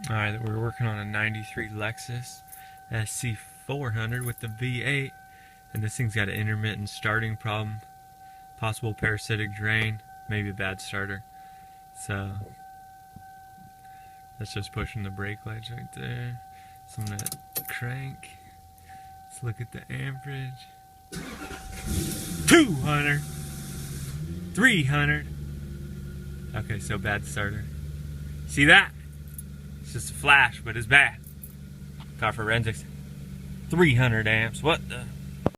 Alright, we're working on a 93 Lexus SC400 with the V8, and this thing's got an intermittent starting problem, possible parasitic drain, maybe a bad starter. So that's just pushing the brake lights right there. So I'm gonna crank. Let's look at the amperage. 200, 300. Okay, so bad starter. See that? It's just a flash, but it's bad. Car forensics. 300 amps. What the?